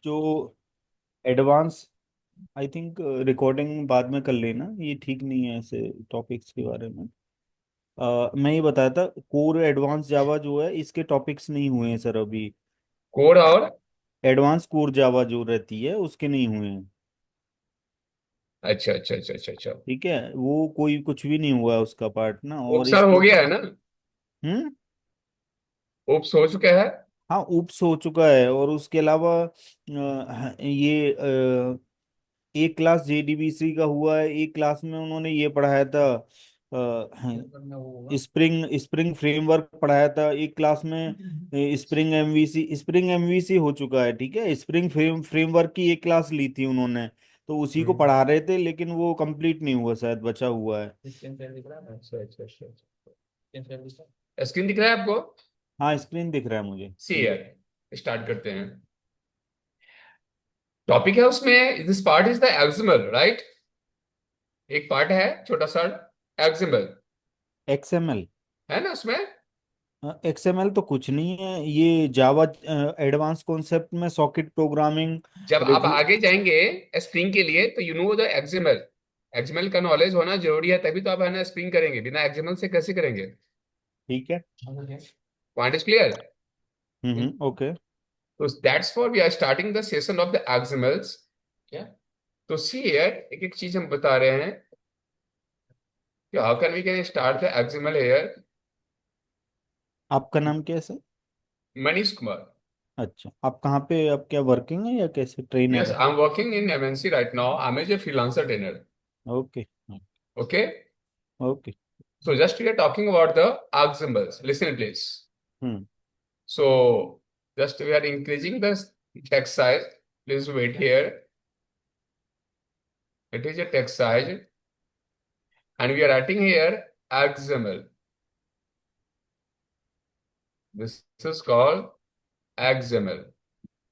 जो advance, I think recording बाद में कर लेना, ये ठीक नहीं है ऐसे टॉपिक्स के बारे में। मैं ये बताया था, कोर एडवांस जावा जो है इसके टॉपिक्स नहीं हुए हैं सर अभी। कोड और एडवांस कोर जावा जो रहती है उसके नहीं हुए हैं। अच्छा अच्छा अच्छा अच्छा अच्छा। ठीक है, वो कोई कुछ भी नहीं हुआ है उसका पार्ट ना, और उपसर हो इसके। गया है ना? हम्म। उप्स हो चुका है। हाँ, ऊप्स हो चुका है, और उसके अलावा ये एक क्लास जेडीबीसी का हुआ है, एक क्लास में उन्होंने ये पढ़ाया था, स्प्रिंग स्प्रिंग फ्रेमवर्क पढ़ाया था एक क्लास में। स्प्रिंग एमवीसी हो चुका है, ठीक है। फ्रेमवर्क की एक क्लास ली थी उन्होंने, तो उसी को पढ़ा रहे थे, लेकिन वो कंप्लीट नहीं हुआ, शायद बचा हुआ है। अच्छा अच्छा अच्छा अच्छा। स्क्रीन दिख रहा है आपको? हाँ, स्क्रीन दिख रहा है मुझे सी क्लियर। है। स्टार्ट करते हैं। टॉपिक है उसमें, this part is the XML, right? एक पार्ट है छोटा सा, एक्सएमएल, एक्सएमएल। है ना उसमें? एक्सएमएल तो कुछ नहीं है, ये जावा एडवांस कॉन्सेप्ट में सॉकेट प्रोग्रामिंग। जब आप आगे जाएंगे स्प्रिंग के लिए, तो you know the XML. XML का नॉलेज होना जरूरी है, तभी तो आप है ना स्प्रिंग करेंगे, बिना एक्सएमएल से कैसे करेंगे? ठीक है। Point is clear? Okay. So that's why we are starting the session of the XMLs. क्या? तो सी हियर, एक एक चीज हम बता रहे हैं कि how can we can start the XML here. आपका नाम क्या है सर? मनीष कुमार। अच्छा, आप कहाँ पे, आप क्या वर्किंग है या कैसे ट्रेनर यस, है? I am working in MNC right now, I am as a freelancer trainer. Okay. Okay. Okay. So just we are talking about the XMLs. Listen please. Hmm. So just we are increasing the text size. Please wait here. It is a text size, and we are writing here XML. This is called XML.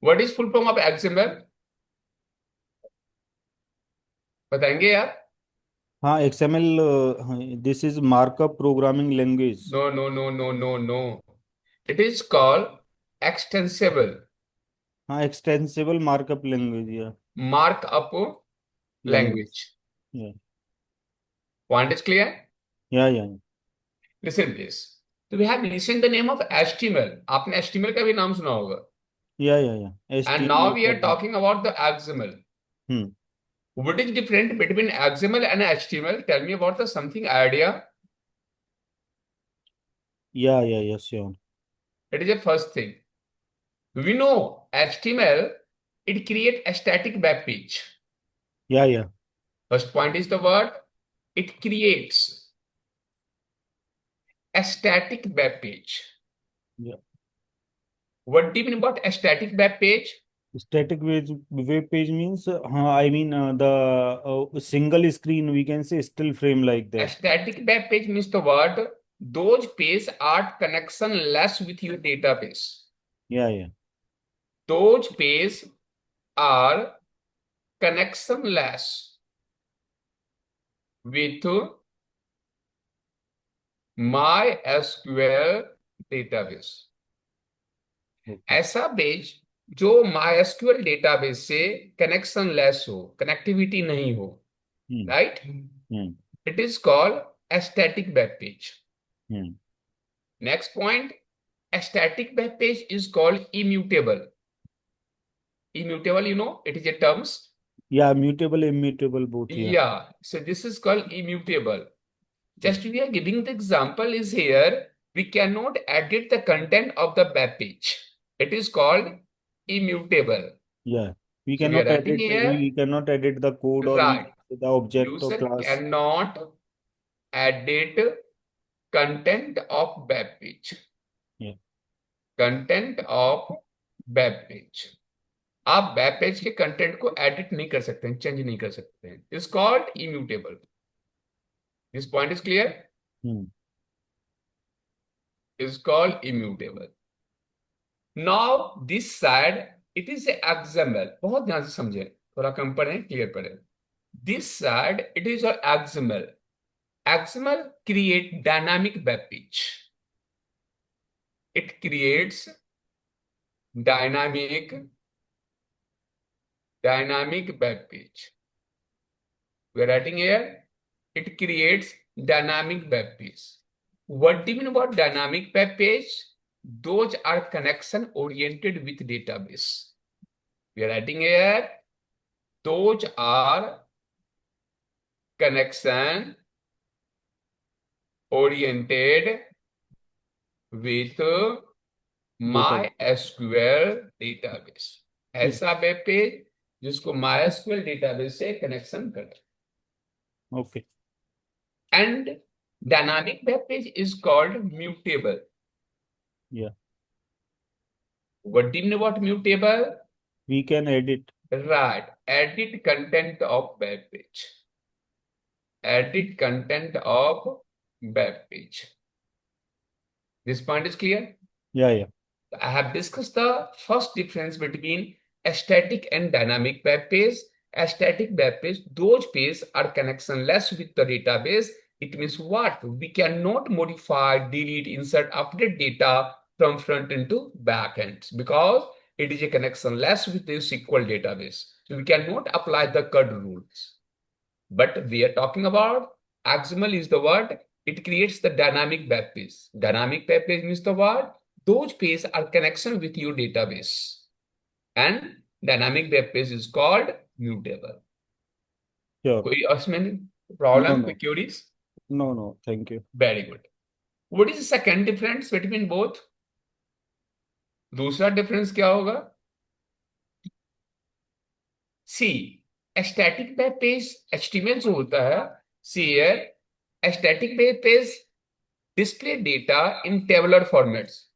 What is full form of XML? बताएंगे यार? हाँ, XML this is markup programming language. No, no, no, no, no, no. It is called extensible हाँ, extensible markup language या markup language. language. या Point is clear? या Listen please. So we have listened the name of HTML. आपने HTML का भी नाम सुना होगा. या H T And M now L we का are talking about the XML. Hmm. What is different between XML and HTML? Tell me about the something idea. या sure. It is the first thing. We know HTML, it create a static web page. या First point is the word, it creates a static web page. या What do you mean about a static web page? Static web page means, हाँ I mean the single screen we can say still frame like A that. static web page means the word, those pages are connectionless with your database. या Those pages are connectionless with MySQL database. Okay. ऐसा page जो MySQL database से connectionless हो, connectivity नहीं हो, hmm. Right? Hmm. It is called static web page. Hmm. Next point, a static web page is called immutable. Immutable, you know, it is a terms. या mutable immutable both या। Yeah, so this is called immutable. Just we are giving the example is here. We cannot edit the content of the web page. It is called immutable. Yeah we So can we are not writing edit, we here, can not edit the code और right? The object और User class. cannot edit content of web page. या Content of web page. आप web page के content को edit नहीं कर सकते हैं, चेंज नहीं कर सकते हैं. Is called immutable. This point is clear? Hmm. Is called immutable. Now this side, it is XML. बहुत ध्यान से समझें, थोड़ा कम पढ़ें, क्लियर पढ़ें. This side it is your XML. XML create dynamic web page. It creates dynamic dynamic web page. We are writing here, it creates dynamic web page. What do you mean about dynamic web page? Those are connection oriented with database. We are writing here, those are connection oriented with data MySQL database. ठीक. ऐसा web page जिसको MySQL database से connection करे. Okay. And dynamic web page is called mutable. या. What do you know about mutable? We can edit. Right. Edit content of web page. Edit content of web page. This point is clear? या. I have discussed the first difference between a static and dynamic web page. A static web page, those pages are connectionless with the database. It means what? We cannot modify, delete, insert, update data from front end to back end because it is a connectionless with the SQL database. So we cannot apply the CUD rules. But we are talking about XML is the word. It creates the dynamic web page. Dynamic web page means the word. Those pages are connection with your database. And dynamic web page is called mutable. Sure. कोई उसमें no problem, no. कोई queries? No no, thank you. Very good. What is the second difference between both? दूसरा difference क्या होगा? See static web page HTML जो होता है, see here static web page display data in tabular formats.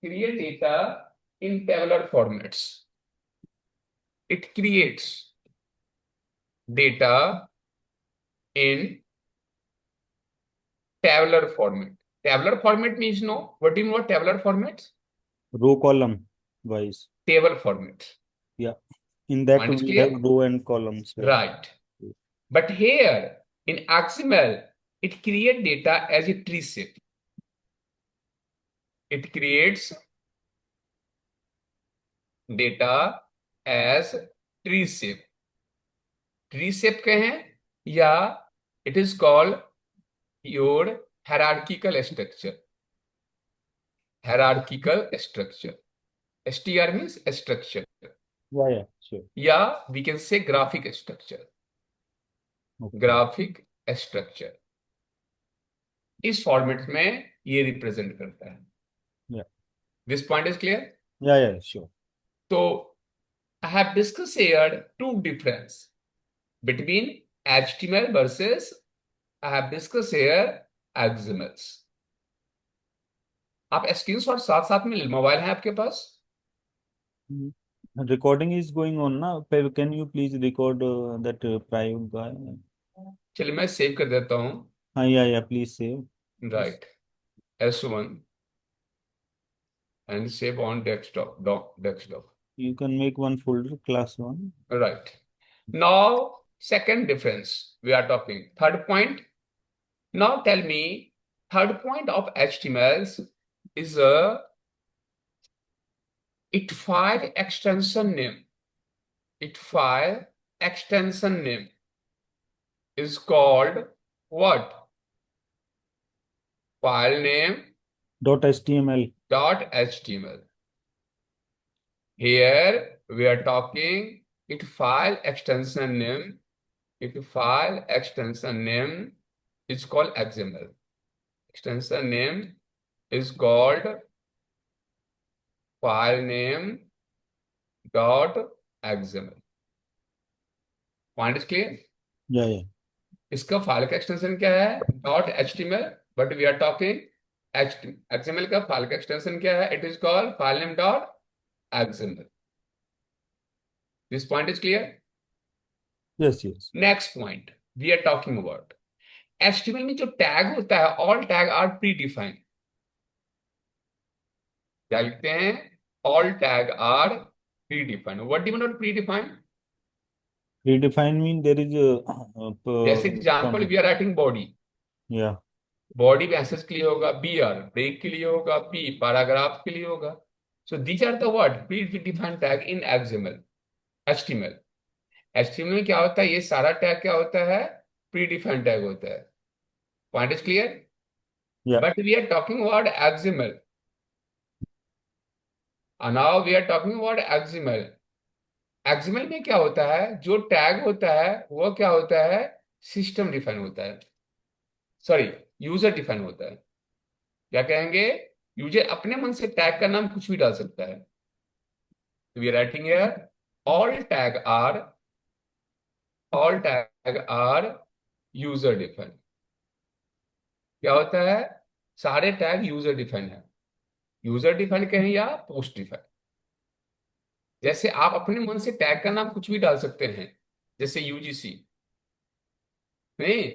Create data in tabular formats. It creates data in tabular format. Tabular format means no. What do you mean what tabular formats? Row column wise. Table format. या. In that Point is we have clear? row and columns. Yeah. Right. But here in XML, it creates data as a tree shape. It creates data as tree shape. Tree shape क्या है? या it is called your hierarchical structure. Hierarchical structure. STR means structure. Yeah, sure. या we can say graphic structure. Okay. Graphic structure इस format में ये represent करता है. Yeah. This point is clear? Yeah, sure. तो I have discuss here two difference between HTML versus I have discuss here XMLs. आप screenshot साथ साथ में मोबाइल है आपके पास? Recording is going on now. Can you please record that private guy? चलिए मैं save कर देता हूँ. हाँ, yeah, please save. Right. S1 and save on desktop. You can make one folder, class one. Right. Now, second difference we are talking. Third point. Now tell me, third point of HTML is it file extension name. It file extension name is called what? File name .html. .html. Here we are talking it file extension name. It file extension name is called XML. Extension name is called file name .xml. Point is clear? Yeah. इसका file का extension क्या है? .html. But we are talking XML का file का extension क्या है? It is called file name .xml. This point is clear? Yes. Next point we are talking about HTML में जो टैग होता है, all tag are predefined. क्या लिखते हैं? All tag are predefined. What do you mean predefined? Predefined mean there is जैसे example we are writing body. yeah. Body message के लिए होगा, BR ब्रेक के लिए होगा, P पैराग्राफ के लिए होगा. So these are the what predefined tag in XML, HTML. HTML में क्या होता है, ये सारा टैग क्या होता है, प्रीडिफाइंड टैग होता है. Point is clear. Yeah. But we are talking about XML. Now we are talking about XML. XML में क्या होता है, जो टैग होता है वो क्या होता है, सिस्टम डिफाइन होता है, सॉरी, यूजर डिफाइन होता है. क्या कहेंगे, यूजर अपने मन से टैग का नाम कुछ भी डाल सकता है. We are writing here, all tag are all tag are user define. क्या होता है, सारे टैग यूजर डिफाइन है. यूजर डिफाइन कहें या पोस्ट डिफाइन. जैसे आप अपने मन से टैग का नाम कुछ भी डाल सकते हैं, जैसे यूजीसी, नहीं,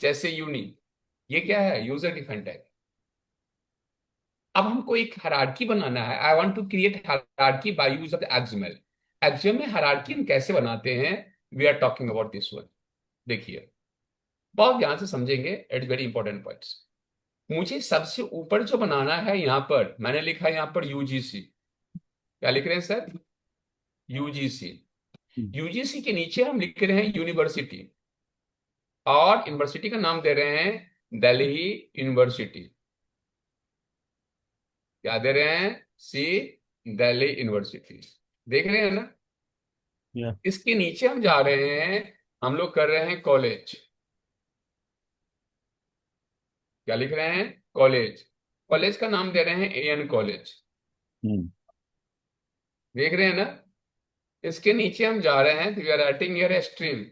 जैसे यूनी, ये क्या है, यूजर डिफाइन टैग. अब हमको एक हायरार्की बनाना है. I want to create hierarchy by use of XML. XML में हायरार्की हम कैसे बनाते हैं, we are talking about this one. देखिए, बहुत ध्यान से समझेंगे, इट्स वेरी इंपॉर्टेंट पॉइंट्स. मुझे सबसे ऊपर जो बनाना है, यहां पर मैंने लिखा है यहां पर यूजीसी. क्या लिख रहे हैं सर, यूजीसी. Hmm. यूजीसी के नीचे हम लिख रहे हैं यूनिवर्सिटी, और यूनिवर्सिटी का नाम दे रहे हैं दिल्ली यूनिवर्सिटी. क्या दे रहे हैं, सी, दिल्ली यूनिवर्सिटी. देख रहे हैं ना. Yeah. इसके नीचे हम जा रहे हैं, हम लोग कर रहे हैं कॉलेज. क्या लिख रहे हैं, कॉलेज. कॉलेज का नाम दे रहे हैं एएन कॉलेज. Hmm. देख रहे हैं ना. इसके नीचे हम जा रहे हैं, we are writing here stream.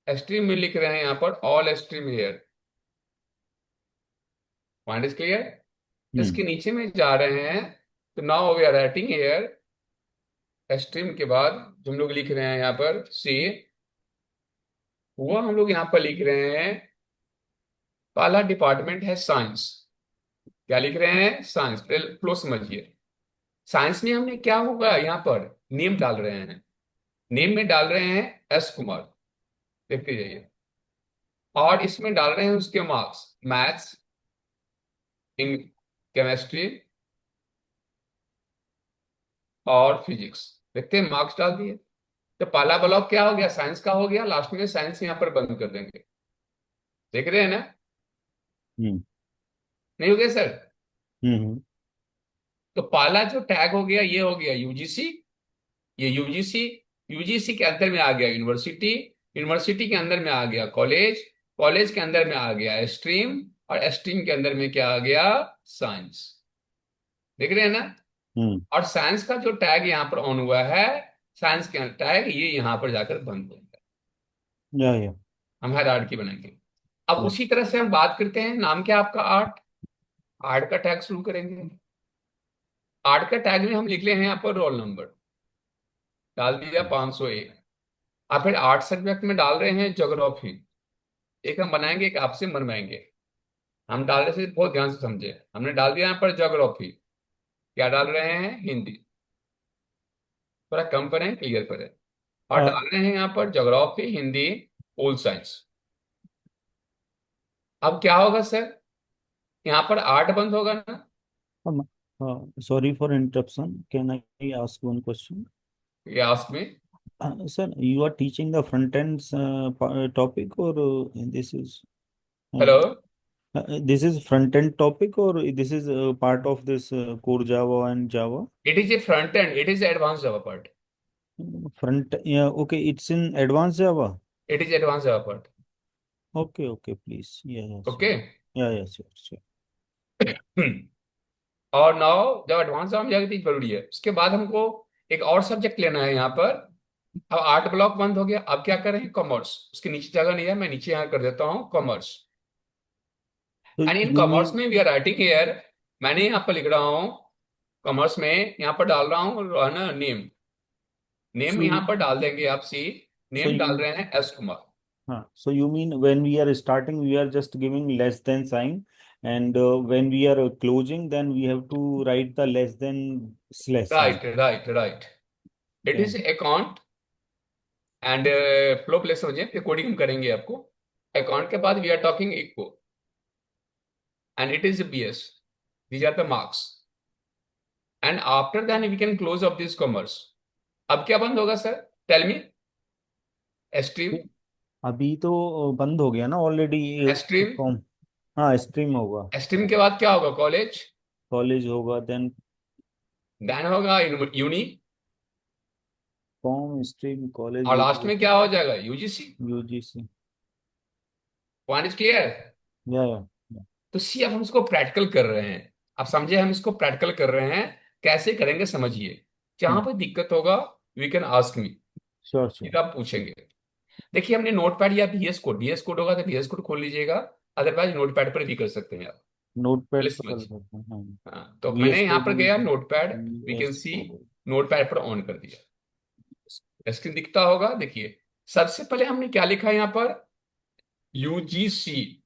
Stream में लिख रहे हैं यहाँ पर all stream here. Point is clear. Hmm. इसके नीचे में जा रहे हैं, तो now we are writing here stream के बाद जो हम लोग लिख रहे हैं यहाँ पर सी, वो हम लोग यहाँ पर लिख रहे हैं, पहला डिपार्टमेंट है साइंस. क्या लिख रहे हैं, साइंस. फ्लो समझिए. साइंस में हमने क्या होगा, यहाँ पर नेम डाल रहे हैं. नेम में डाल रहे हैं एस कुमार. देखते जाइए. और इसमें डाल रहे हैं उसके मार्क्स, मैथ्स, इन केमिस्ट्री और फिजिक्स. देखते हैं, मार्क्स डाल दिए. तो पहला ब्लॉक क्या हो गया, साइंस का हो गया. लास्ट में साइंस यहाँ पर बंद कर देंगे. देख रहे हैं ना, Hmm. नहीं हो गया सर. Hmm. तो पहला जो टैग हो गया, ये हो गया यूजीसी. ये यूजीसी, यूजीसी के अंदर में आ गया यूनिवर्सिटी. यूनिवर्सिटी के अंदर में आ गया कॉलेज. कॉलेज के अंदर में आ गया स्ट्रीम. और स्ट्रीम के अंदर में क्या आ गया, साइंस. देख रहे हैं ना. Hmm. और साइंस का जो टैग यहाँ पर ऑन हुआ है, साइंस का टैग ये यहाँ पर जाकर बंद हो गया. Yeah. Yeah. हम हायरार्की बनाएंगे. अब Yeah. उसी तरह से हम बात करते हैं, नाम क्या आपका, आर्ट. आर्ट का टैग शुरू करेंगे. आर्ट का टैग में हम लिख ले हैं यहाँ पर रोल नंबर. डाल दिया 501. आप फिर आर्ट सब्जेक्ट में डाल रहे हैं ज्योग्राफी. एक हम बनाएंगे, एक आपसे मनवाएंगे. हम डाल रहे से बहुत ध्यान से समझे. हमने डाल दिया यहाँ पर ज्योग्राफी. क्या डाल रहे हैं, हिंदी. थोड़ा कम करें, क्लियर करें. और Uh, डाल रहे हैं यहाँ पर ज्योग्राफी, हिंदी, पोल साइंस. अब क्या होगा सर, यहाँ पर आर्ट बंद होगा ना. Sorry for interruption. Can I ask one question? ये आस्क में. Sir, you are teaching the front end topic, or uh, hello. this is front end topic, or this is part of this core Java and Java? It is A front end, it is advance Java part. Front, yeah, okay, it's in advanced Java. It is advance Java part. Okay, okay, please. Yeah, yeah, sure. Okay. Yeah, yeah, sure, sure. और now जब advance जावा में जाएगी तो जरूरी है, उसके बाद हमको एक और सब्जेक्ट लेना है यहाँ पर. अब आर्ट ब्लॉक बंद हो गया, अब क्या करें, कॉमर्स. उसके नीचे जगह नहीं है, मैं नीचे यहाँ कर देता हूँ commerce. So and in you commerce mean, में वी आर राइटिंग हियर, मैंने यहाँ पर लिख रहा हूँ कॉमर्स में, यहाँ पर डाल रहा हूँ ना नेम. नेम so यहाँ you, पर डाल देंगे आप, सी. so नेम डाल you, रहे हैं S Kumar. so you mean when we are starting, we are just giving less than sign, and when we are closing, then we have to write the less than slash sign. Right right right. It Yeah. Is account and flow place समझिए, coding हम करेंगे आपको. Account के बाद we are talking equal and it is B S. These are the marks. And after that we can close up this commerce. अब क्या बंद होगा सर? Tell me. स्ट्रीम। अभी तो बंद हो गया ना ऑलरेडी। स्ट्रीम। कॉम। हाँ, स्ट्रीम होगा। स्ट्रीम के बाद क्या होगा? कॉलेज। कॉलेज होगा, देन देन होगा यूनी। कॉम, स्ट्रीम, कॉलेज, और लास्ट में क्या हो जाएगा? UGC. UGC. Point is clear. या तो सी, अब हम इसको प्रैक्टिकल कर रहे हैं। अब समझे, हम इसको प्रैक्टिकल कर रहे हैं। कैसे करेंगे समझिए। जहां पर दिक्कत होगा, we can ask me. Sure sure. फिर आप पूछेंगे। देखिए, हमने नोट पैड या VS कोड होगा तो VS कोड खोल लीजिएगा। अदरवाइज नोट पैड पर भी कर सकते हैं आप। नोट पहले पैड पे कर समझिए। सकते हैं, हाँ। हाँ, तो वी एस मैंने यहाँ कोड पर भी। गया notepad. We we can S C. Code. Notepad पर ऑन कर दिया। स्क्रीन दिखता होगा, देखिए। सबसे पहले हमने क्या लिखा है यहाँ पर? यूजीसी।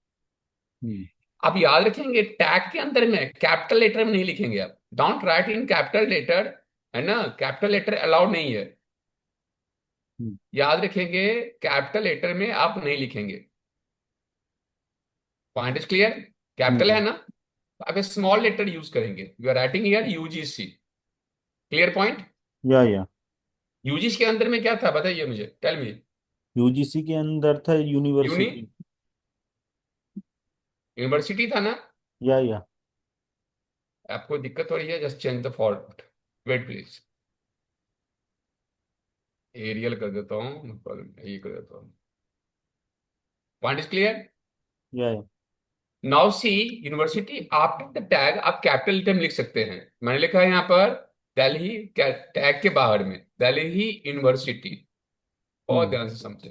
हम्म। आप याद रखेंगे, टैग के अंदर में कैपिटल लेटर में नहीं लिखेंगे आप। Don't write in capital letter. है ना? कैपिटल लेटर अलाउड नहीं है। हम्म। याद रखेंगे। कैपिटल लेटर में आप नहीं लिखेंगे। Point is clear. कैपिटल है हम्म। ना? तो अब स्मॉल लेटर यूज करेंगे। You are writing here UGC. Clear point. या यूजीसी के अंदर में क्या था बताइए मुझे, टेल मी। यूजीसी के अंदर था यूनी। यूनिवर्सिटी। यूनिवर्सिटी था ना? या आपको दिक्कत हो रही है? Just change the format. Wait please. Arial कर देता हूँ, no problem, ये कर देता हूँ। Point is clear. Yeah now see. University after the tag आप कैपिटल लेटर में लिख सकते हैं। मैंने लिखा है यहाँ पर दिल्ली। टैग के बाहर में दिल्ली यूनिवर्सिटी। बहुत हम्म। ध्यान से समझे।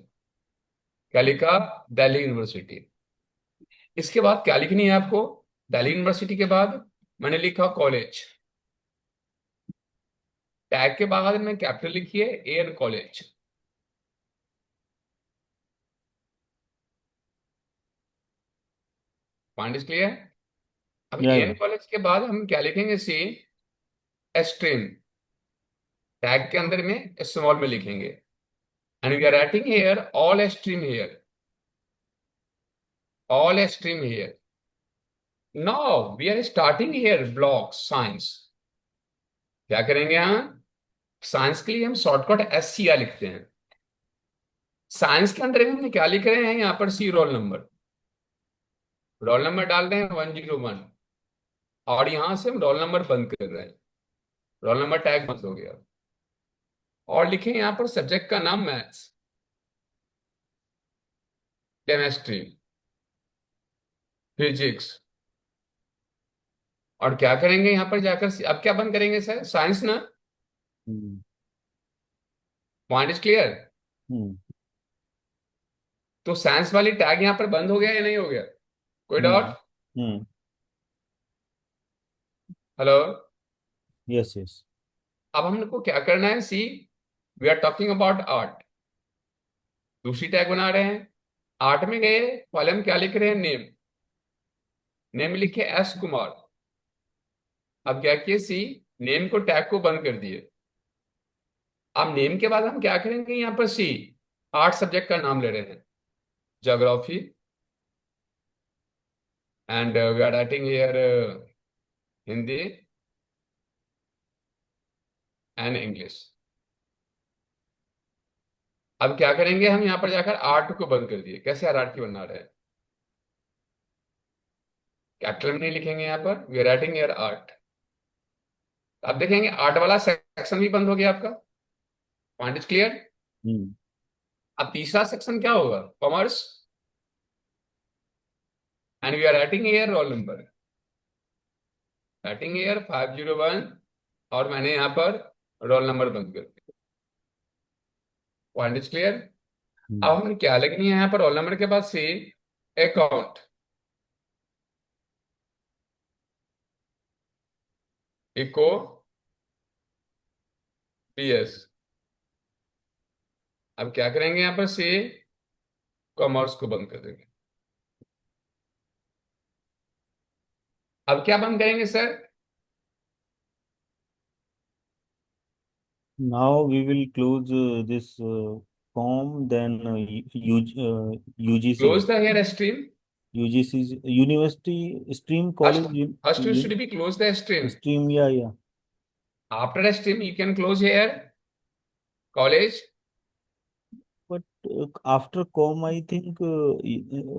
क्या लिखा? दिल्ली यूनिवर्सिटी। इसके बाद क्या लिखनी है आपको? दिल्ली यूनिवर्सिटी के बाद मैंने लिखा कॉलेज। टैग के बाहर में कैपिटल लिखिए, air college. Point is clear. अब एयर या कॉलेज के बाद हम क्या लिखेंगे? सी। स्ट्रीम। टैग के अंदर में स्मॉल में लिखेंगे। And we are writing here all stream here. All stream here. Now we are starting here block science. क्या करेंगे यहाँ? साइंस के लिए हम शॉर्टकट SCR लिखते हैं। साइंस के अंदर में हम क्या लिख रहे हैं यहाँ पर? सी, रोल नंबर। रोल नंबर डाल रहे हैं 101। और यहां से हम रोल नंबर बंद कर रहे हैं। रोल नंबर टैग बंद हो गया। और लिखें यहाँ पर सब्जेक्ट का नाम मैथ्स। केमिस्ट्री। फिजिक्स। और क्या करेंगे यहाँ पर जाकर? अब क्या बंद करेंगे सर? साइंस ना? Hmm. Point is clear. Hmm. तो साइंस वाली टैग यहाँ पर बंद हो गया या नहीं हो गया? कोई doubt? Hmm. Hmm. Hello. Yes yes. अब हमको क्या करना है? See. We are talking about art. दूसरी टैग बना रहे हैं। आर्ट में गए। पहले हम क्या लिख रहे हैं? नेम। नेम लिखे S कुमार। अब क्या किए? सी। नेम को टैग को बंद कर दिए। अब नेम के बाद हम क्या करेंगे यहाँ पर? सी। आर्ट सब्जेक्ट का नाम ले रहे हैं। Geography. And we are writing here Hindi and English. अब क्या करेंगे? हम यहाँ पर जाकर आर्ट को बंद कर दिए। कैसे आर्ट की बना रहे हैं? कैपिटल में नहीं लिखेंगे यहाँ पर। We are writing here art. अब देखेंगे आर्ट वाला सेक्शन भी बंद हो गया आपका। Point is clear. हम्म। अब तीसरा सेक्शन क्या होगा? Commerce. And we are writing here roll number. Writing here 501। और मैंने यहाँ पर रोल नंबर बंद कर दिया। Point is clear. अब हम्म। हमें क्या लिखनी है यहाँ पर? रोल नंबर के बाद से अकाउंट। Eco PS। अब क्या करेंगे यहाँ पर? से कॉमर्स को बंद कर देंगे। अब क्या बंद करेंगे sir? Now we will close this form, then UGC, close the here stream. UGC, university stream, first college, first should be close the stream. stream, या After a stream, you can close here. College But after com, I think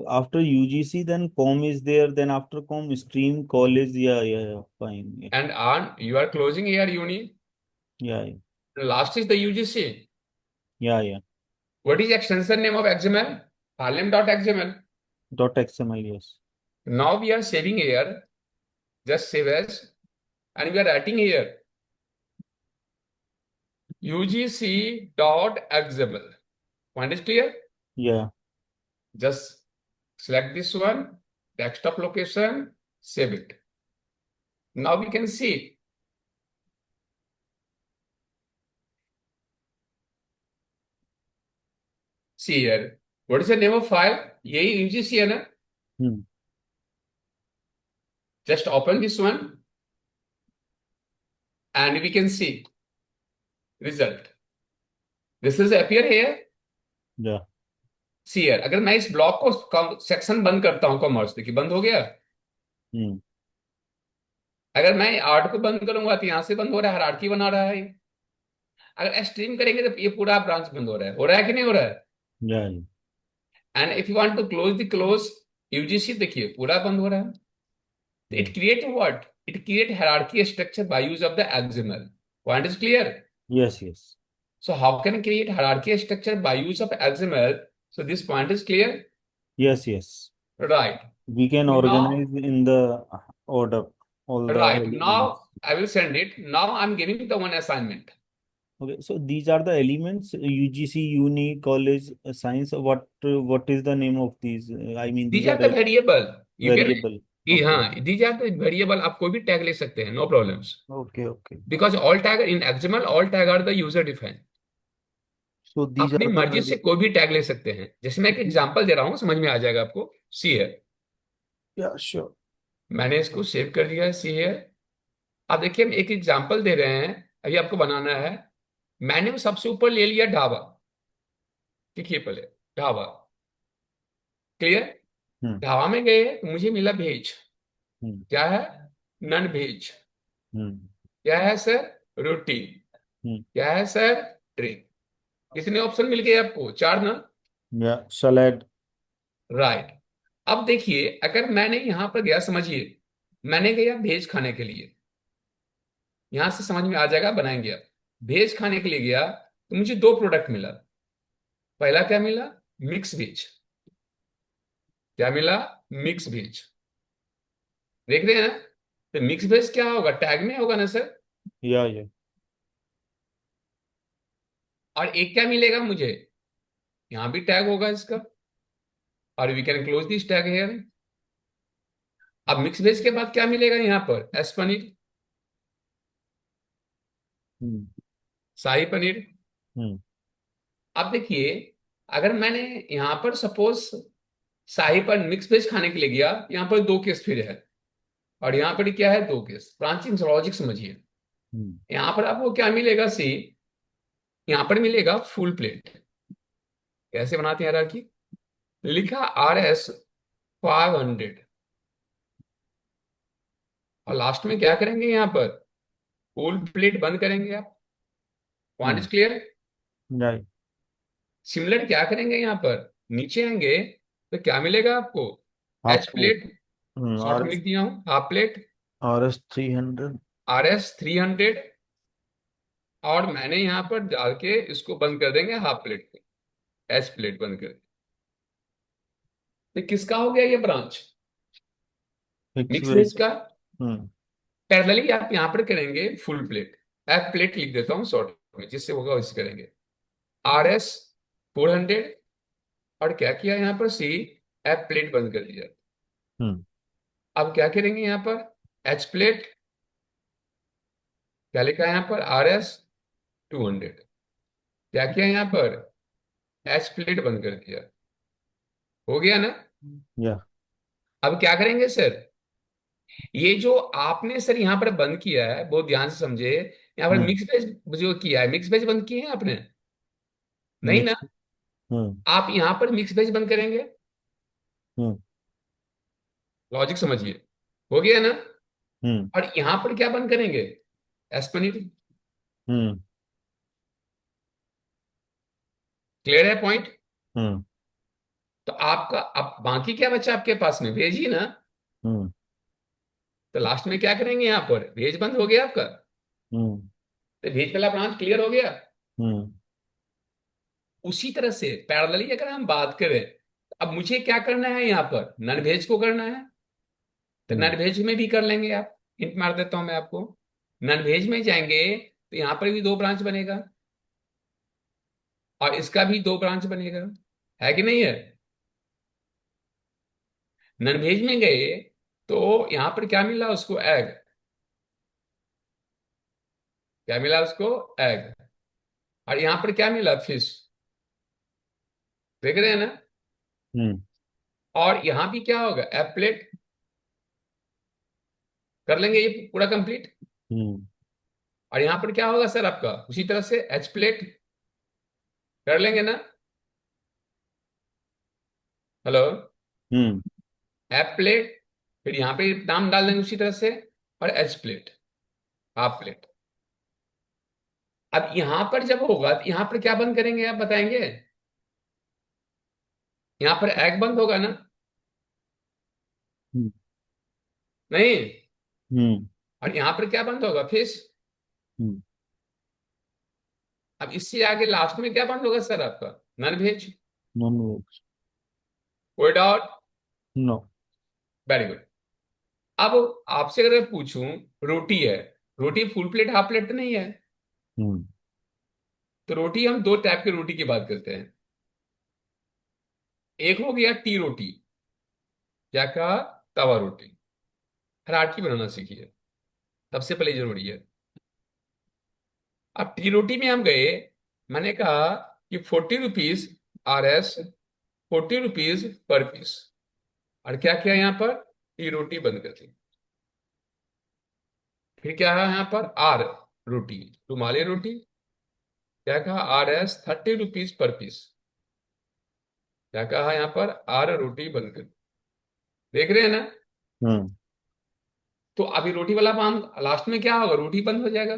after UGC, then com is there. Then after com, stream, college. Yeah, yeah, yeah. Fine. Yeah, and on, you are closing here uni. yeah, yeah, Last is the UGC. yeah, yeah. What is extension name of XML? Harlem.xml. Dot XML. Yes. Now we are saving here. Just save as, and we are writing here UGC.xml. Point is clear? Yeah, Just select this one, desktop location, save it. Now we can see. See here. What is the name of file? यही UGC है ना? hmm. Just open this one and we can see result. This is appear here. Yeah, See here. अगर मैं इस block को section बंद करता हूं कॉमर्स, देखिए बंद हो गया. hmm. अगर मैं आर्ट को बंद करूंगा तो यहां से बंद हो रहा है, हायरार्की बना रहा है. अगर स्ट्रीम करेंगे तो ये पूरा ब्रांच बंद हो रहा है कि नहीं हो रहा है? Yeah, yeah. And if you want to close the close UGC, देखिए पूरा बंद हो रहा है. Hmm. It create what? It create hierarchy structure by use of the XML. Point is clear? Yes, yes, So how can I create hierarchy structure by use of XML? So this point is clear, yes, yes. right? We can Now, organize in the order all the right elements. now I will send it. Now I'm giving the one assignment. Okay, so these are the elements UGC, Uni, College, Science. What is the name of these? I mean, These these are are the variable. You can, variable. Okay, हाँ, these are the variable. आप कोई भी tag ले सकते हैं, no problems. okay, okay. Because all tag in XML, all tag are the user defined. So these अपनी are the मर्जी से कोई भी टैग ले सकते हैं. जैसे मैं एक एग्जांपल दे रहा हूं, समझ में आ जाएगा आपको. सी है, yeah, sure. मैंने इसको सेव कर दिया है. सी है. अब देखिए हम एक एग्जांपल दे रहे हैं, अभी आपको बनाना है. मैंने सबसे ऊपर ले लिया ढाबा. देखिए पहले ढाबा. क्लियर? Hmm, ढाबा में गए तो मुझे मिला भेज. hmm, क्या है? Non veg. hmm, क्या है सर? रोटी. hmm. क्या है सर? ड्रिंक. कितने ऑप्शन मिल गए आपको? चार ना? Yeah, salad. राइट. अब देखिए अगर मैंने यहां पर गया, समझिए, मैंने गया भेज खाने के लिए. यहां से समझ में आ जाएगा, बनाएंगे आप. भेज खाने के लिए गया तो मुझे दो प्रोडक्ट मिला. पहला क्या मिला? Mix veg. क्या मिला? Mix veg. देख रहे हैं ना? तो मिक्स वेज क्या होगा? टैग में होगा ना सर? Yeah, yeah. और एक क्या मिलेगा मुझे? यहां भी टैग होगा इसका. और we can close this tag here. अब मिक्स वेज के बाद क्या मिलेगा यहां पर? S paneer, Hmm, shahi paneer. hmm, अब देखिए अगर मैंने यहां पर सपोज शाही पर मिक्स वेज खाने के लिए गया, यहां पर दो केस फिर है. और यहां पर क्या है? दो केस. ब्रांचिंग लॉजिक समझिए. hmm. यहां पर आपको क्या मिलेगा? सी, यहां पर मिलेगा फुल प्लेट. कैसे बनाते हैं हायरार्की? लिखा RS 500. और लास्ट में क्या करेंगे? यहां पर फुल प्लेट बंद करेंगे आप. Point Hmm. Is clear? Right. Similar क्या करेंगे? यहां पर नीचे आएंगे तो क्या मिलेगा आपको? Half H plate. Plate. Hmm. Short में लिख दिया हूं, हाफ प्लेट. RS 300. RS 300. और मैंने यहां पर डाल के इसको बंद कर देंगे हाफ प्लेट को. एच प्लेट बंद कर. तो किसका हो गया ये branch? Fixed mix weight. Veg का. Hmm. पैरेलली आप यहां पर करेंगे फुल प्लेट. एफ प्लेट लिख देता हूँ शॉर्ट में, जिससे होगा वैसे करेंगे. RS 400. और क्या किया यहां पर? सी, एफ प्लेट बंद कर दिया. Hmm. अब क्या करेंगे यहां पर? H plate. क्या लिखा है यहां पर? RS 200. क्या किया यहां पर? एच प्लेट बंद कर दिया. हो गया ना? Yeah. अब क्या करेंगे सर? ये जो आपने सर यहां पर बंद किया है, बहुत ध्यान से समझे. यहां पर Hmm. मिक्स वेज जो किया है, मिक्स वेज बंद किए हैं आपने? नहीं ना? Mixed. Hmm. आप यहां पर मिक्स वेज बंद करेंगे. Hmm. लॉजिक समझिए. हो गया ना? Hmm. और यहां पर क्या बंद करेंगे? एस पनीर. हम्म। क्लियर है पॉइंट? हम्म। तो आपका अब बाकी क्या बचा आपके पास में? वेज ही ना। हम्म। तो लास्ट में क्या करेंगे यहाँ पर? वेज बंद हो गया आपका। हम्म। तो वेज वाला ब्रांच क्लियर हो गया। हम्म। उसी तरह से पैरेलली अगर हम बात करें, तो अब मुझे क्या करना है यहाँ पर? नॉन वेज को करना है। तो हम्म। नॉन वेज में भी कर लेंगे आप। हिंट मार देता हूं मैं आपको। नॉन वेज में जाएंगे तो यहाँ पर भी दो ब्रांच बनेगा, और इसका भी दो ब्रांच बनेगा। है कि नहीं है? नॉन वेज में गए तो यहाँ पर क्या मिला उसको? एग। क्या मिला उसको? एग। और यहाँ पर क्या मिला? फिश। देख रहे हैं ना? हम्म। और यहाँ भी क्या होगा? Egg plate. कर लेंगे ये पूरा कंप्लीट। हम्म। और यहाँ पर क्या होगा सर आपका? उसी तरह से एच प्लेट। कर लेंगे ना? हेलो? हम्म। Egg plate. फिर यहाँ पे नाम डाल देंगे उसी तरह से। और एच प्लेट, हाफ प्लेट। अब यहां पर जब होगा तो यहां पर क्या बंद करेंगे आप बताएंगे? यहां पर एग बंद होगा ना? हम्म। नहीं। हम्म। और यहां पर क्या बंद होगा? फिश। हम्म। अब इससे आगे लास्ट में क्या बंद होगा सर आपका? Non veg. Non veg. कोई डाउट? नो। Very good. अब आपसे अगर मैं पूछूं, रोटी है, रोटी फुल प्लेट हाफ प्लेट तो नहीं है? हम्म। तो रोटी, हम दो टाइप की रोटी की बात करते हैं। एक हो गया टी रोटी। क्या कहा? तवा रोटी। हर आट की बनाना सीखिए, सबसे पहले जरूरी है। अब टी रोटी में हम गए, मैंने कहा कि 40 rupees RS, 40 rupees per piece. और क्या किया यहाँ पर? टी रोटी बंद कर दी। फिर क्या है यहाँ पर? आर रोटी, रुमाली रोटी। क्या कहा? RS 30 rupees per piece. क्या कहा यहाँ पर? आर रोटी बंद कर दी। देख रहे हैं ना? हम्म। तो अभी रोटी वाला काम लास्ट में क्या होगा? रोटी बंद हो जाएगा।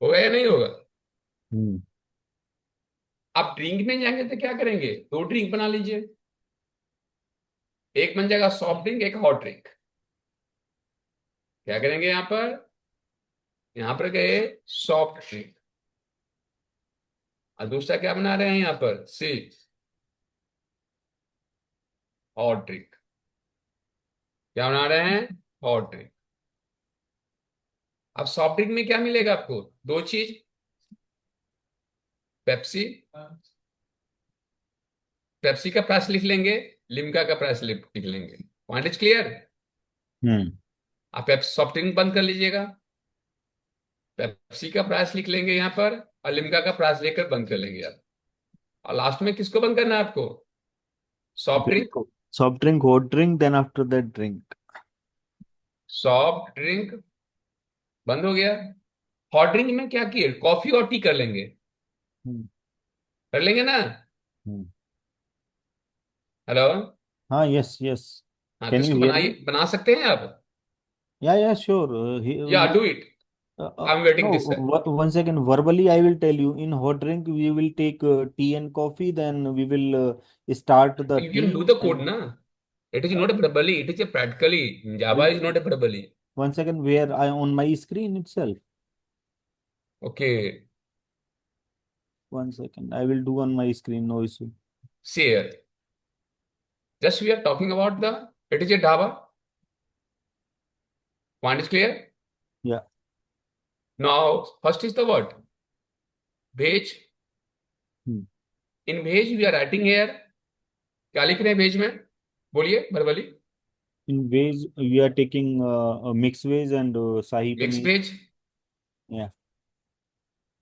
होगा या नहीं होगा? हम्म। आप ड्रिंक में जाएंगे तो क्या करेंगे? दो ड्रिंक बना लीजिए। एक बन जाएगा सॉफ्ट ड्रिंक, एक हॉट ड्रिंक। क्या करेंगे यहाँ पर? यहाँ पर गए सॉफ्ट ड्रिंक। और दूसरा क्या बना रहे हैं यहाँ पर? सी, हॉट ड्रिंक। क्या बना रहे हैं? Hot drink. अब सॉफ्ट ड्रिंक में क्या मिलेगा आपको? दो चीज। पेप्सी। पेप्सी का प्राइस लिख लेंगे, लिम्का का प्राइस लिख लेंगे। Point is clear? हम्म। आप पेप्सी सॉफ्ट ड्रिंक बंद कर लीजिएगा। पेप्सी का प्राइस लिख लेंगे यहाँ पर, और लिम्का का प्राइस लेकर बंद कर लेंगे आप। और लास्ट में किसको बंद करना है आपको? Soft drink. Drink. Soft drink, hot drink, then after that drink. Soft drink बंद हो गया। हॉट ड्रिंक में क्या किए? कॉफी और टी कर लेंगे। हम्म। कर लेंगे ना? हम्म। हेलो? हाँ, यस यस। हाँ, तो कैन यू इसको हियर मी? बनाइए, बना सकते हैं आप? या या श्योर। या do it. I am waiting No, this. 1 second. Verbally, I will tell you. In hot drink, we will take tea and coffee. Then we will start the You can do tea. the code, And na? It is not a verbally, it is a practically. Java is not a verbally. 1 second, where I on my screen itself. Okay. 1 second, I will do on my screen. No issue. See here. Just we are talking about the, it is a Java. Point is clear? Yeah. Now, first is the word. Veg. Hmm. In veg, we are writing here. क्या लिख रहे हैं veg में? बोलिए verbally. In veg, we are taking mixed veg and Shahi mix paneer. Veg. Yeah.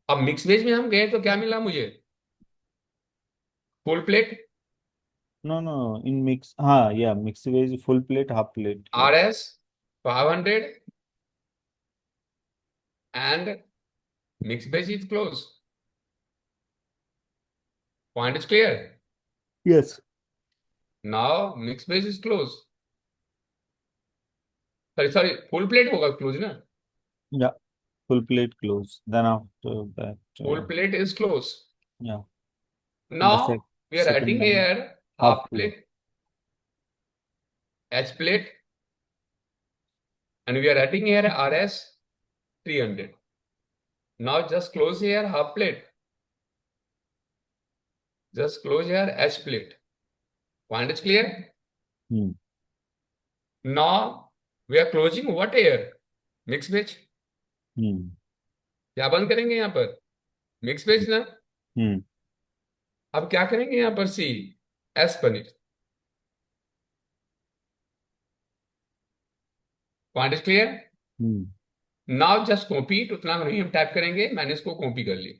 अब mix veg में हम गए तो क्या मिला मुझे? Full plate. No, no. In mix, yeah, mixed veg, full plate, half plate. Yeah. RS 500, and mixed veg is close. Point is clear. Yes. Now mixed veg is close. Sorry sorry, full plate होगा close ना? Yeah. Full plate close. Then after that, Full plate is close. yeah, the Now we are second writing line, here half half plate. plate, H plate, and we are writing here RS 300. Now just close here half plate. Just close here H plate. Point is clear? Hmm. Now we are closing what here? Mix veg. Hmm. क्या बंद करेंगे यहाँ पर? Mix veg ना. Hmm. अब क्या करेंगे यहाँ पर? C S paneer. Point is clear. Hmm. Now just copy उतना नहीं हम टाइप करेंगे, मैंने इसको कॉपी कर ली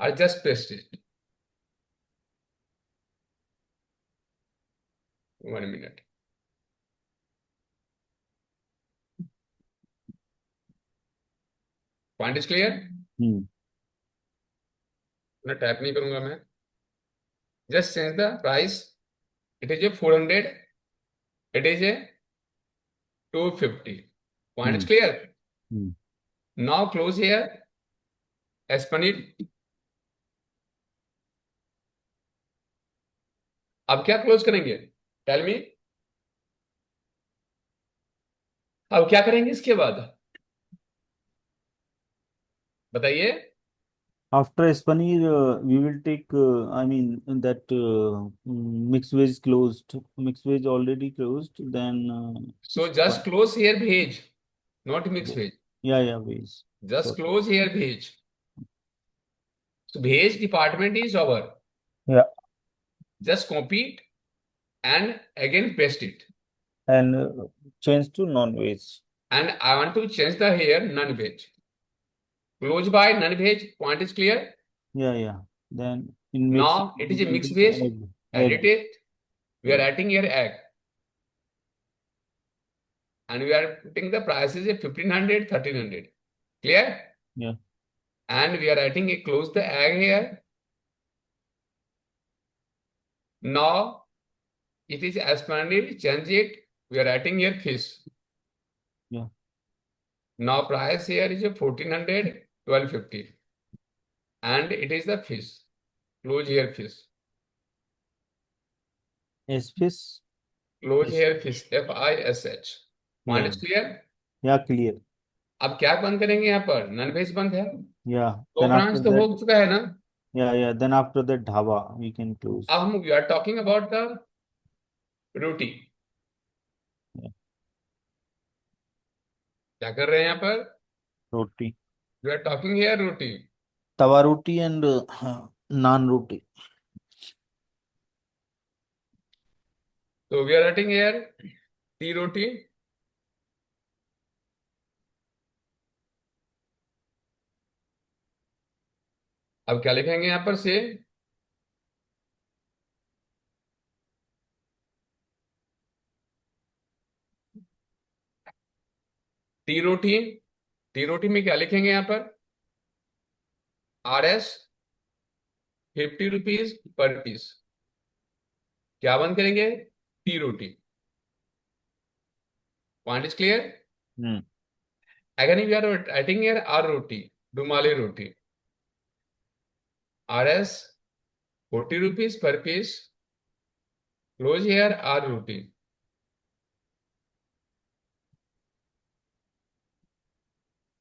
और just paste it. 1 minute. Point is clear. Hmm. मैं टाइप नहीं करूंगा मैं. Just change the price. It is a 400. It is a 250. Point is Hmm. Clear. Hmm. Now close here S paneer. अब क्या क्लोज करेंगे? Tell me. अब क्या करेंगे इसके बाद? बताइए. After Paneer, we will take, I mean, that mixed veg closed. Mixed veg already closed. Then, so just close here भेज, नॉट मिक्स yeah, भेज. yeah, veg. Just Sorry. Close here भेज. So भेज department is over. Yeah. Just copy it and again paste it. And change to non-veg. And I want to change the here non-veg. Close by non-veg. Point is clear. Yeah, yeah. Then in mix, Now it is a we mixed will take veg. egg. Edit Egg. it. We are Yeah, adding here egg. And we are putting the prices at 1500, 1300. Clear? yeah. And we are adding a close the egg here. Now it is expanded. Change it. We are adding here fish. Yeah. Now price here is a 1400, 1250. And it is the fish. Close here fish. Yes, fish. Close Yes. here fish. FISH. Point Yeah. Is clear. Yeah, clear. अब क्या बंद करेंगे यहाँ पर? Non veg बंद है. Yeah. तो Then after branch तो that, हो चुका है ना. yeah, yeah. Then after that, dhaba, we can अब close. हम we are talking about the roti. Yeah. क्या कर रहे हैं यहाँ पर? Roti. We are talking here roti. Tawa roti and naan roti. तो we are writing here T roti. अब क्या लिखेंगे यहाँ पर? से टी रोटी. टी रोटी में क्या लिखेंगे यहाँ पर? RS 50 rupees per piece. क्या बंद करेंगे? T roti. Point is clear. Hmm. Again we are writing here R roti, rumali roti. RS 40 rupees per piece. Close here R roti.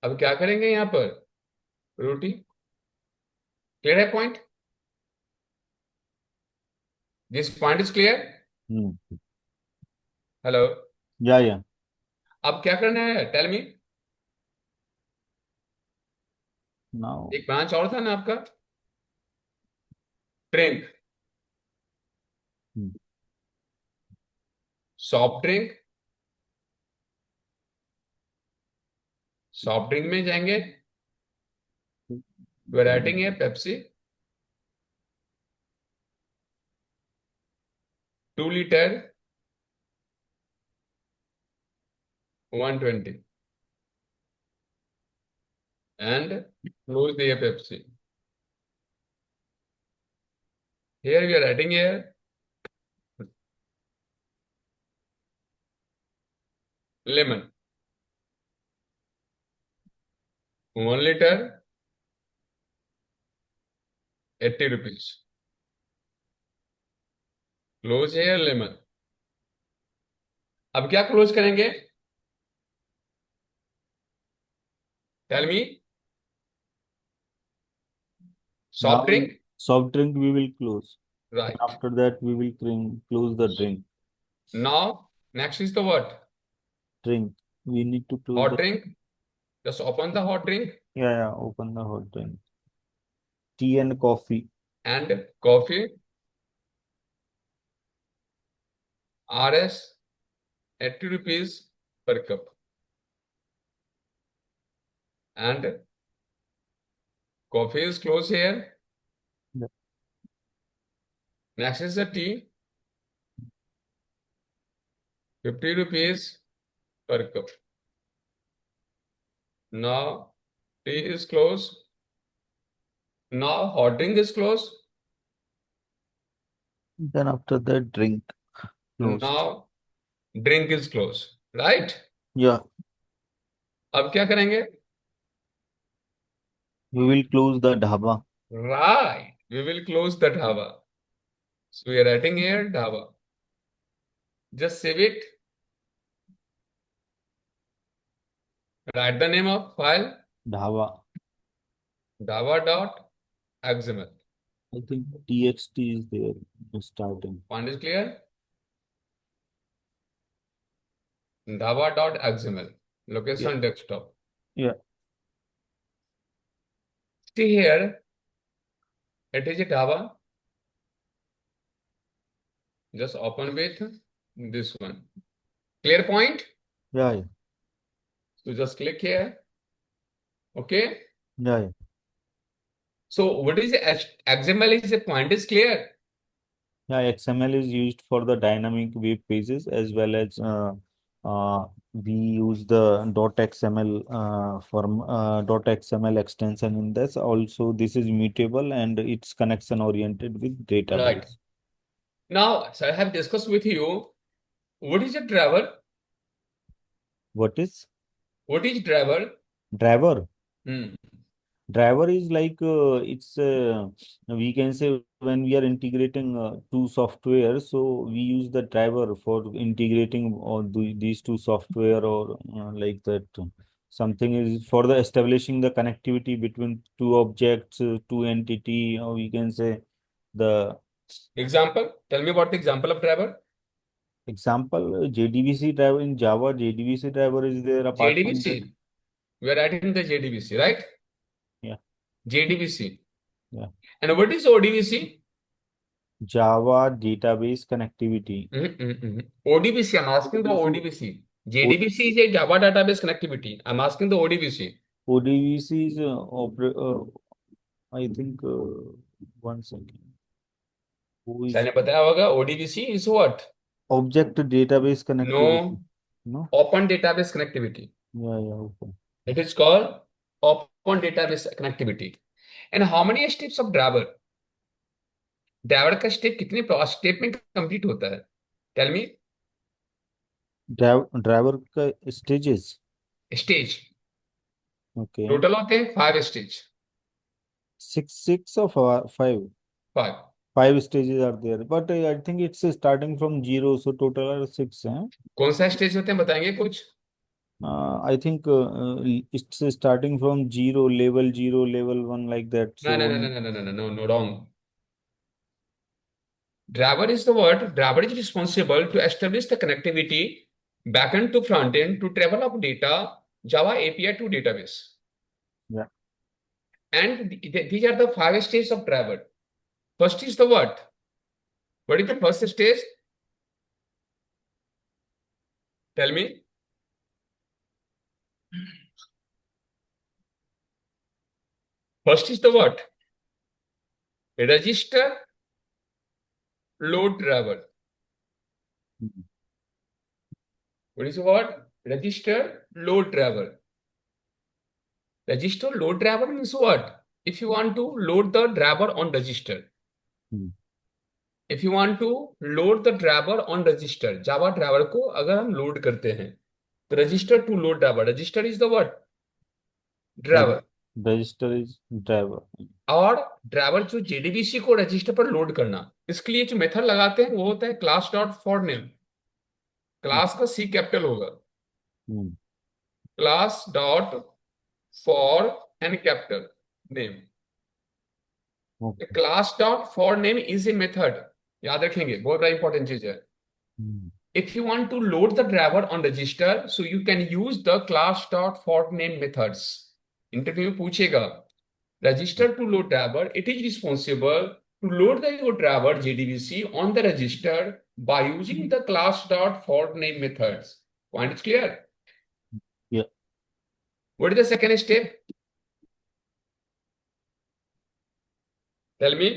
अब क्या करेंगे यहाँ पर? रोटी. क्लियर है पॉइंट? This point is clear. Hmm. Hello. Yeah, yeah. अब क्या करना है? Tell me. Now, एक ब्रांच और था ना आपका, drink. hmm. Soft drink. Soft drink में जाएंगे. वैरायटी है Pepsi 2 litre 120. And close the Pepsi. Here we are writing here lemon. 1 liter, 80 rupees. Close है या लेमन? अब क्या क्लोज करेंगे? Tell me. Soft Now, drink. soft drink we will close. Then right. after that, we will close the drink. Now next is the what? Drink. We need to close hot the. Drink. Just open the hot drink. Yeah, yeah. Open the hot drink. Tea and coffee. And coffee. RS 80 rupees per cup. And coffee is close here. Yeah. Next is the tea. 50 rupees per cup. Now tea is close. Now hot drink is close. Then after that, drink closed. Now drink is close. Right? Yeah. अब क्या करेंगे? We will close the dhaba. Right. We will close the dhaba. So we are writing here dhaba. Just save it. Write the name of file. Dhaba. dhaba.xml. I think txt is there starting. Point is clear? dhaba.xml. Yeah. Location desktop. Yeah. See here, it is a dhaba. Just open with this one. Clear point? Yeah. Yeah. So just click here. Okay. Yeah. Yeah. So what is XML? Is a point is clear. Yeah, XML is used for the dynamic web pages as well as we use the .xml .xml extension in this. Also, this is mutable and it's connection oriented with Right. database. Now, so I have discussed with you what is a driver? What is What is driver? driver? Hmm. Driver is like it's we can say when we are integrating two software, so we use the driver for integrating all these two software or like that. Something is for the establishing the connectivity between two objects, two entity, or we can say the Example. Tell me what the example of driver. example JDBC driver in Java. JDBC driver is there. Apart from that, JDBC. We are writing the JDBC, right? yeah, JDBC. yeah, And what is ODBC? Java database connectivity. ODBC, I'm asking the ODBC. JDBC is a Java database connectivity. I'm asking the ODBC. ODBC is I think 1 second. Who is मैंने बताया होगा ODBC is what? object database connectivity? No, No? Open Database Connectivity. Yeah, yeah, okay. It is called Open Database Connectivity. And how many steps of driver? Driver का step कितने step में complete होता है? Tell me. Driver का stages. Stage Okay. Total होते हैं 5 stage. Six or five? 5। Five stages are there, but I think it's starting from zero, so total are six. कौन सा स्टेज होते हैं बताएंगे कुछ? I think it's starting from zero, level one, like that. No, no, So no, no, no, no, no, no, no, no, wrong. Driver is the word. Driver is responsible to establish the connectivity backend to frontend to travel of data, Java API to database. yeah, And these are the 5 stages of driver. First is the what? What is the first stage? Tell me. First is the what? Register load driver. What is the what? Register load driver. Register load driver means what? If you want to load the driver on register. Hmm. If you want to load the driver on register, Java driver को अगर हम load करते हैं, तो register to load driver. Register is the what? Driver. Register is driver. और driver जो JDBC को register पर लोड करना, इसके लिए जो मेथड लगाते हैं वो होता है class dot for name. Class का सी कैपिटल होगा, hmm. Class dot for N capital name. Okay. Class dot for name is a method, याद रखेंगे, बहुत बड़ा इंपॉर्टेंट चीज है। Hmm. If you want to load the driver on register, so you can use the class dot for name methods. Interview में पूछेगा, register to load driver, it is responsible to load the your driver JDBC on the register by using the class dot for name methods. Point is clear? या What is the second step? Tell me.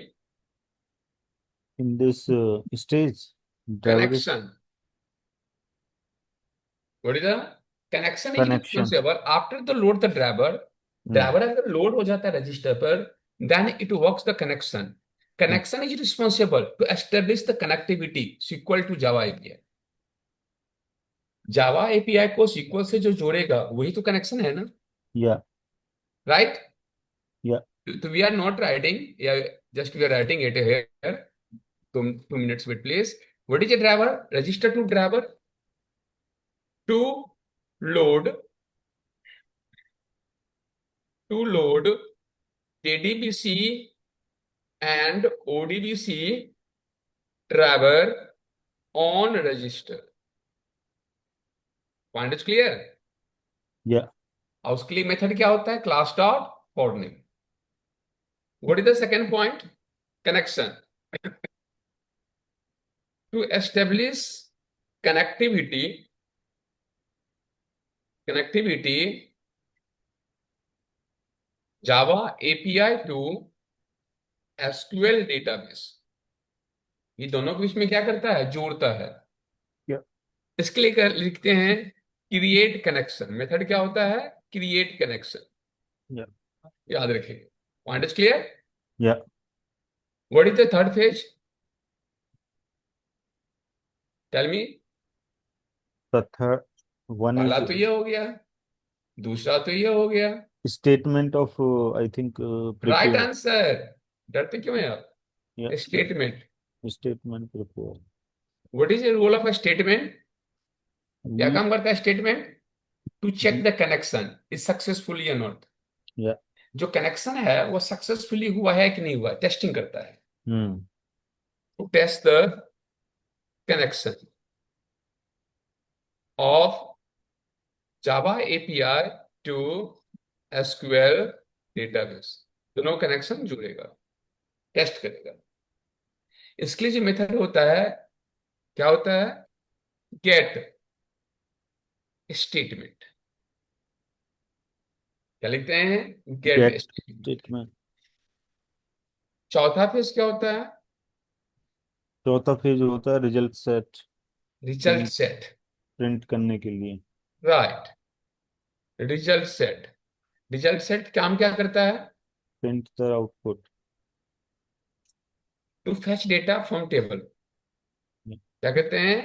In this stage driver is Connection. What is the connection is connection. responsible after the load the driver. Hmm. Driver अगर load हो जाता है register पर, then it works the connection. Connection is responsible to establish the connectivity SQL to Java API. Java API को SQL से जो जोड़ेगा वही तो कनेक्शन है ना, या राइट? या तो वी आर नॉट राइटिंग, या just we are writing it here. तुम 2 minutes wait please. What is a driver? Register to driver to load, to load JDBC and ODBC driver on register. Point is clear? या और उसके लिए method क्या होता है? Class dot for name. What is the second point? Connection. To establish connectivity, connectivity Java API to SQL database. ये दोनों के बीच में क्या करता है? जोड़ता है। या इसके लिए लिखते हैं क्रिएट कनेक्शन। मेथड क्या होता है? Create connection. या याद रखिए। Point is clear? Yeah what is the third phase? Tell me. The third one पहला इज तो ये हो गया, दूसरा तो ये हो गया। Statement of I think right prepare. Answer. डरते क्यों हैं आप? Yeah statement. Statement prepare. What is the role of a statement? क्या काम करता है statement? To check the connection is successful या नॉट। या जो कनेक्शन है वो सक्सेसफुली हुआ है कि नहीं हुआ, टेस्टिंग करता है। Hmm. To test the connection of Java API to SQL database. दोनों कनेक्शन जुड़ेगा, टेस्ट करेगा। इसके लिए जो मेथड होता है, क्या होता है? Get statement. क्या लिखते हैं? Get get statement. स्टेटमेंट। चौथा फेज क्या होता है? चौथा फेज होता है result set. Result print set. Print करने के लिए। Right. Result set. Result set काम क्या करता है? Print the output. To fetch data from table. क्या कहते हैं?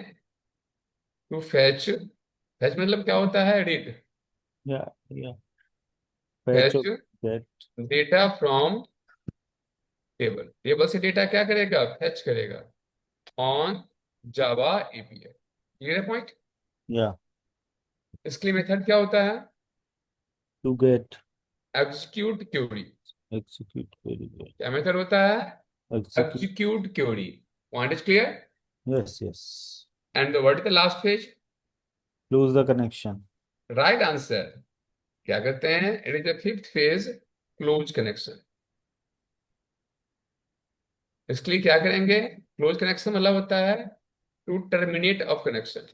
To fetch. फेच मतलब क्या होता है? रीड। या फैच फेच और get. Data from table. Table से डेटा क्या करेगा? फेच करेगा ऑन जावा एपीआई। क्लियर है पॉइंट? या इसके लिए मेथड क्या होता है? To get execute query. Execute query. क्या मेथड होता है? Execute. Execute query. Point is clear? Yes yes. And what is the last phase? Close the connection. Right answer. क्या कहते हैं? It is the fifth phase, close connection. इसके लिए क्या करेंगे? क्लोज कनेक्शन मतलब होता है टू टर्मिनेट ऑफ कनेक्शन।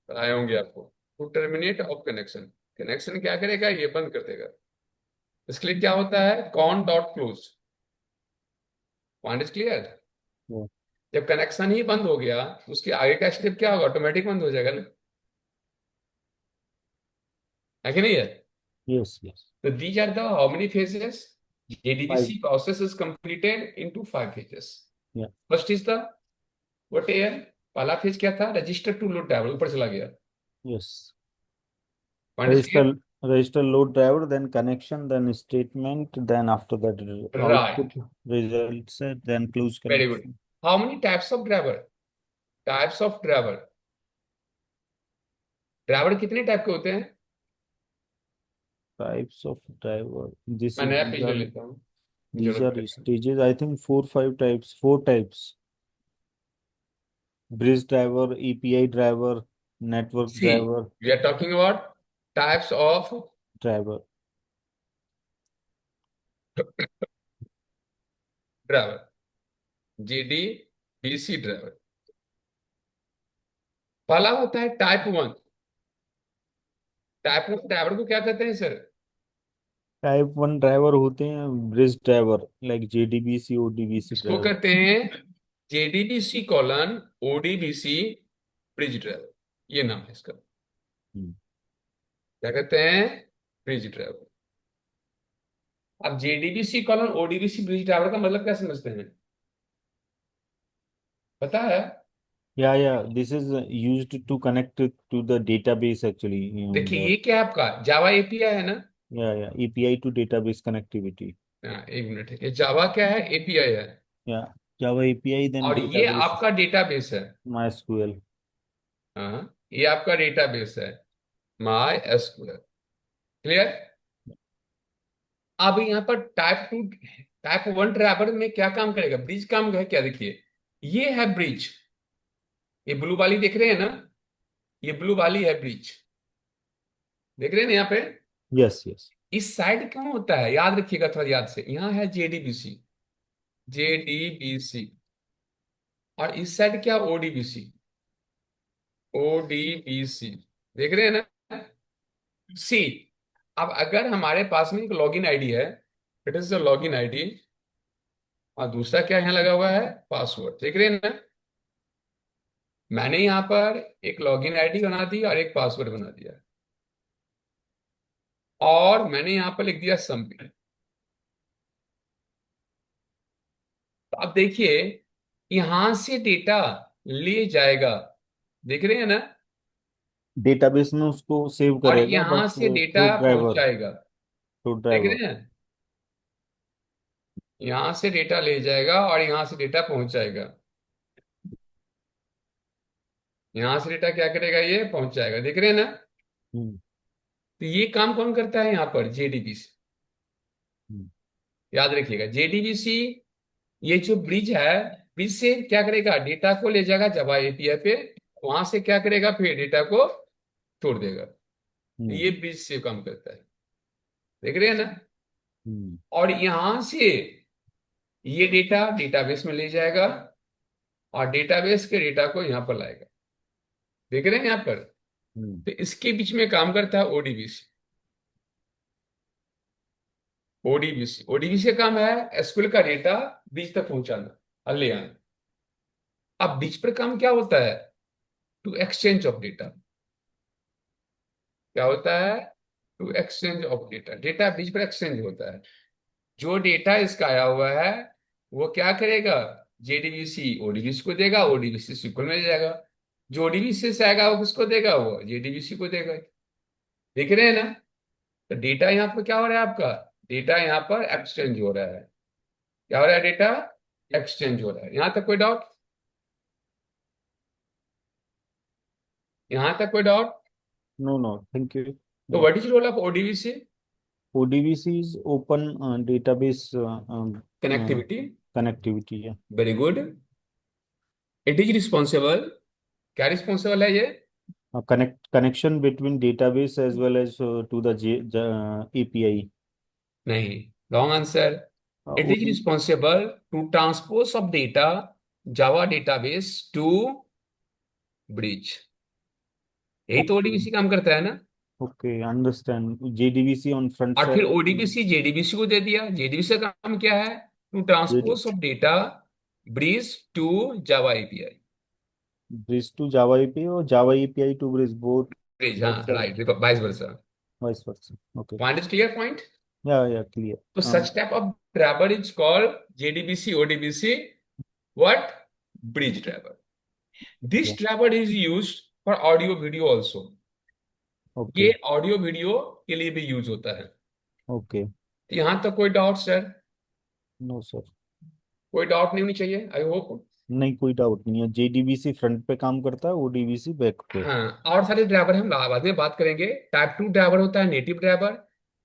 आए होंगे आपको। To terminate of connection. Connection क्या करेगा? ये बंद कर देगा। इसके लिए क्या होता है? Cone dot close. Point is clear? जब कनेक्शन ही बंद हो गया तो उसके आगे का स्टेप क्या होगा? ऑटोमेटिक बंद हो जाएगा ना, है कि नहीं है? Yes yes. So these are the how many phases? Five. JDBC process is completed into 5 phases. या First is the what here? पहला फेज क्या था? रजिस्टर टू लोड टेबल ऊपर चला गया। Yes. Point is register clear? register load driver, then connection, then statement, then after that output Right. results, then close Very good. connection. How many types of driver? Types of driver. Driver कितने type के होते हैं? Types of driver. This मैं is नया page ले लेता हूँ, these जरूरत are पड़ेगा। stages. I think four, five types. Four types: bridge driver, API driver, network See, driver, we are talking about types of driver. Driver. JDBC driver. पहला होता है type one. Type one driver को क्या कहते हैं sir? Type one driver होते हैं bridge driver, like JDBC ODBC इसको ड्राइवर। कहते हैं JDBC colon ODBC bridge driver. ये नाम है इसका। हम्म। क्या कहते हैं? Bridge driver. अब JDBC colon ODBC bridge driver का मतलब क्या समझते हैं? पता है? Yeah, this is used to connect it to the database actually. देखिए ये क्या है आपका जावा एपीआई है ना? Yeah, API to database connectivity. हाँ, एक मिनट है, ये जावा क्या है? एपीआई है। Yeah, Java API, then और ये database आपका डेटाबेस है। MySQL. हाँ, ये आपका डेटाबेस है, माई एसक्यूएल। क्लियर? अब यहाँ पर टाइप वन ड्राइवर में क्या काम करेगा? ब्रिज काम है क्या? देखिए ये है ब्रिज। ये ब्लू वाली देख रहे हैं ना? ये ब्लू वाली है ब्रिज। देख रहे हैं ना यहाँ पे? Yes, yes. इस साइड कौन होता है? याद रखिएगा थोड़ा, याद से। यहाँ है जेडीबीसी। जेडीबीसी। और इस साइड क्या? ओडीबीसी। ओडीबीसी। देख रहे हैं ना? सी। अब अगर हमारे पास में एक लॉगिन आईडी है, it is the login ID, और दूसरा क्या यहाँ लगा हुआ है? पासवर्ड। देख रहे हैं ना? मैंने यहाँ पर एक लॉगिन आईडी बना दी और एक पासवर्ड बना दिया, और मैंने यहाँ पर लिख दिया सबमिट। तो अब देखिए, यहां से डेटा ले जाएगा। देख रहे हैं ना? डेटाबेस में उसको सेव और करेगा यहां बट से थ्रू डेटा ड्राइवर। पहुंचाएगा। थ्रू देख ड्राइवर। रहे हैं? यहां से डेटा ले जाएगा और यहां से डेटा पहुंचाएगा। यहां से डेटा क्या करेगा? ये पहुंचाएगा। देख रहे हैं ना? हम्म। तो ये काम कौन करता है यहाँ पर? जेडीबीसी। हम्म। याद रखिएगा, जेडीबीसी ये जो ब्रिज है, ब्रिज से क्या करेगा? डेटा को ले जाएगा जावा एपीआई पे, वहां से क्या करेगा? फिर डेटा को छोड़ देगा। तो हम्म। ये ब्रिज से काम करता है। देख रहे हैं ना? हम्म। और यहां से ये डेटा डेटाबेस में ले जाएगा, और डेटाबेस के डेटा को यहां पर लाएगा। देख रहे हैं यहाँ पर? हम्म। तो इसके बीच में काम करता है ओडीबीसी। ओडीबीसी ओडीबीसी का काम है एसक्यूएल का डेटा ब्रिज तक पहुंचाना और ले आना। अब ब्रिज पर काम क्या होता है? To exchange of data. क्या होता है? To exchange of data. Data bridge पर एक्सचेंज होता है। जो डेटा इसका आया हुआ है, वो क्या करेगा? जेडीबीसी ओडीबीसी को देगा, ओडीबीसी SQL में जाएगा। जो ओडीबीसी से आएगा वो किसको देगा? वो जेडीबीसी को देगा। देख रहे हैं ना? तो डेटा यहाँ पर क्या हो रहा है आपका? डेटा यहाँ पर एक्सचेंज हो रहा है। क्या हो रहा है? डेटा एक्सचेंज हो रहा है। यहां तक कोई डाउट? यहां तक कोई doubt? No, no, thank you. तो Yeah. What is role of ODBC? ODBC is open database connectivity. connectivity. Yeah. Very good. It is responsible. क्या रिस्पॉन्सिबल है ये? Connection between database as well as to the API. नहीं, wrong answer. It is OD, responsible to transpose of data Java database to bridge. यही तो okay, ODBC काम करता है ना? okay, understand. JDBC on front और फिर side. ओडीबीसी जेडीबीसी को दे दिया। जेडीबीसी का काम क्या है? To JD, transpose of data bridge to Java API. bridge to Java API or Java API to bridge, both, bridge, हाँ both side, right, vice versa. vice versa. Okay. Point is clear? Point. Yeah, yeah, clear. तो such type of driver is called JDBC ODBC what? Bridge driver. Yeah. This driver is used for audio video also. Okay. ये audio video के लिए भी use होता है। Okay. यहां तक कोई डाउट सर? No sir. कोई डाउट नहीं होनी चाहिए, आई होप। नहीं, कोई डाउट नहीं है। JDBC फ्रंट पे काम करता है, ODBC बैक पे। हाँ, और सारे ड्राइवर हम बाद में बात करेंगे। टाइप 2 ड्राइवर होता है नेटिव ड्राइवर।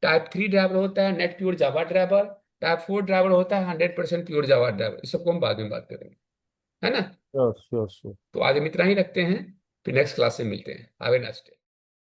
टाइप 3 ड्राइवर होता है नेट प्योर जावा ड्राइवर। टाइप 4 ड्राइवर होता है 100% प्योर जावा ड्राइवर। इस सबको हम बाद में बात करेंगे, है ना? Sure sure sure. तो आज हम इतना ही रखते हैं, फिर नेक्स्ट क्लास में मिलते हैं। Have a nice day.